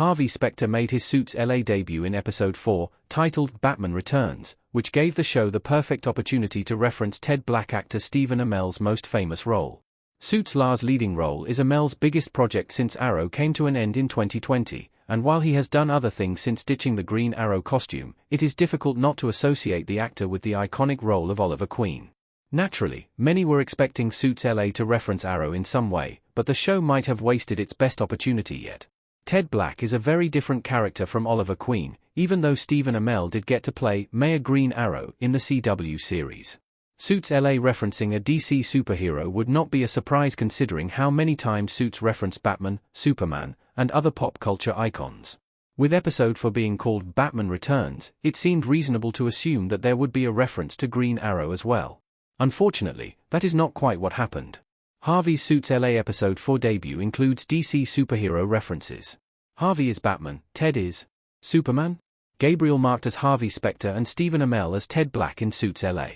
Harvey Specter made his Suits LA debut in episode 4, titled Batman Returns, which gave the show the perfect opportunity to reference Ted Black actor Stephen Amell's most famous role. Suits LA's leading role is Amell's biggest project since Arrow came to an end in 2020, and while he has done other things since ditching the Green Arrow costume, it is difficult not to associate the actor with the iconic role of Oliver Queen. Naturally, many were expecting Suits LA to reference Arrow in some way, but the show might have wasted its best opportunity yet. Ted Black is a very different character from Oliver Queen, even though Stephen Amell did get to play Mayor Green Arrow in the CW series. Suits LA referencing a DC superhero would not be a surprise considering how many times Suits referenced Batman, Superman, and other pop culture icons. With episode 4 being called Batman Returns, it seemed reasonable to assume that there would be a reference to Green Arrow as well. Unfortunately, that is not quite what happened. Harvey's Suits LA episode 4 debut includes DC superhero references. Harvey is Batman, Ted is Superman. Gabriel marked as Harvey Specter and Stephen Amell as Ted Black in Suits LA.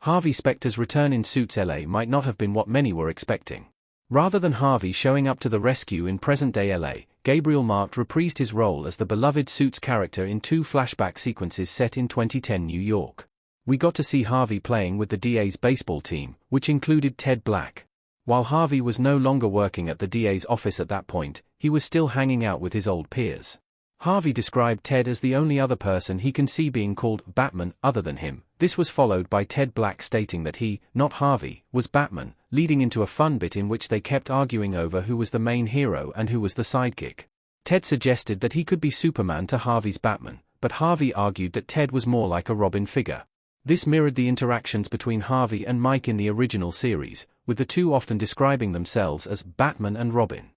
Harvey Specter's return in Suits LA might not have been what many were expecting. Rather than Harvey showing up to the rescue in present-day LA, Gabriel Marked reprised his role as the beloved Suits character in 2 flashback sequences set in 2010 New York. We got to see Harvey playing with the DA's baseball team, which included Ted Black. While Harvey was no longer working at the DA's office at that point, he was still hanging out with his old peers. Harvey described Ted as the only other person he can see being called Batman other than him. This was followed by Ted Black stating that he, not Harvey, was Batman, leading into a fun bit in which they kept arguing over who was the main hero and who was the sidekick. Ted suggested that he could be Superman to Harvey's Batman, but Harvey argued that Ted was more like a Robin figure. This mirrored the interactions between Harvey and Mike in the original series, with the two often describing themselves as Batman and Robin.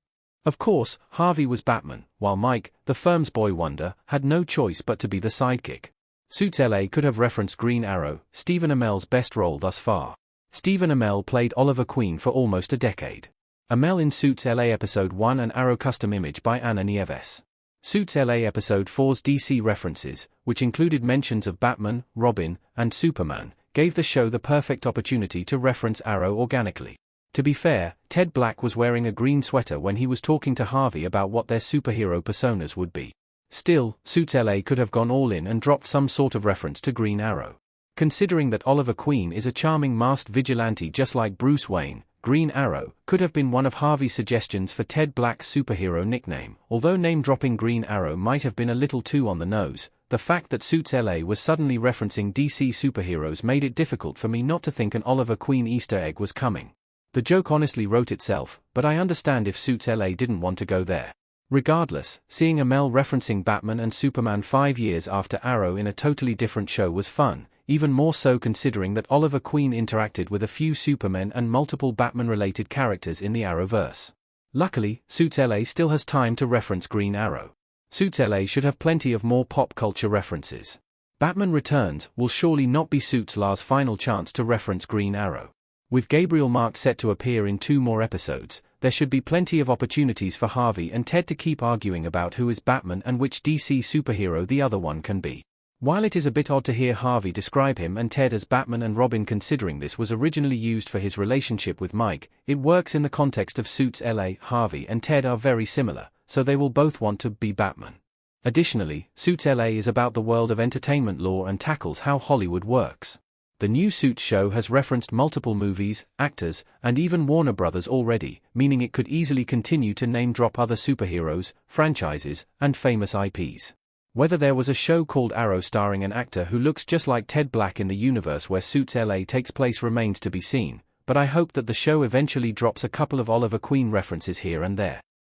Of course, Harvey was Batman, while Mike, the firm's boy wonder, had no choice but to be the sidekick. Suits LA could have referenced Green Arrow, Stephen Amell's best role thus far. Stephen Amell played Oliver Queen for almost a decade. Amell in Suits LA Episode 1 an Arrow custom image by Anna Nieves. Suits LA Episode 4's DC references, which included mentions of Batman, Robin, and Superman, gave the show the perfect opportunity to reference Arrow organically. To be fair, Ted Black was wearing a green sweater when he was talking to Harvey about what their superhero personas would be. Still, Suits LA could have gone all in and dropped some sort of reference to Green Arrow. Considering that Oliver Queen is a charming masked vigilante just like Bruce Wayne, Green Arrow could have been one of Harvey's suggestions for Ted Black's superhero nickname. Although name-dropping Green Arrow might have been a little too on the nose, the fact that Suits LA was suddenly referencing DC superheroes made it difficult for me not to think an Oliver Queen Easter egg was coming. The joke honestly wrote itself, but I understand if Suits LA didn't want to go there. Regardless, seeing Amell referencing Batman and Superman 5 years after Arrow in a totally different show was fun, even more so considering that Oliver Queen interacted with a few Supermen and multiple Batman-related characters in the Arrowverse. Luckily, Suits LA still has time to reference Green Arrow. Suits LA should have plenty of more pop culture references. Batman Returns will surely not be Suits LA's final chance to reference Green Arrow. With Gabriel Marked set to appear in 2 more episodes, there should be plenty of opportunities for Harvey and Ted to keep arguing about who is Batman and which DC superhero the other one can be. While it is a bit odd to hear Harvey describe him and Ted as Batman and Robin considering this was originally used for his relationship with Mike, it works in the context of Suits LA. Harvey and Ted are very similar, so they will both want to be Batman. Additionally, Suits LA is about the world of entertainment lore and tackles how Hollywood works. The new Suits show has referenced multiple movies, actors, and even Warner Brothers already, meaning it could easily continue to name-drop other superheroes, franchises, and famous IPs. Whether there was a show called Arrow starring an actor who looks just like Ted Black in the universe where Suits LA takes place remains to be seen, but I hope that the show eventually drops a couple of Oliver Queen references here and there.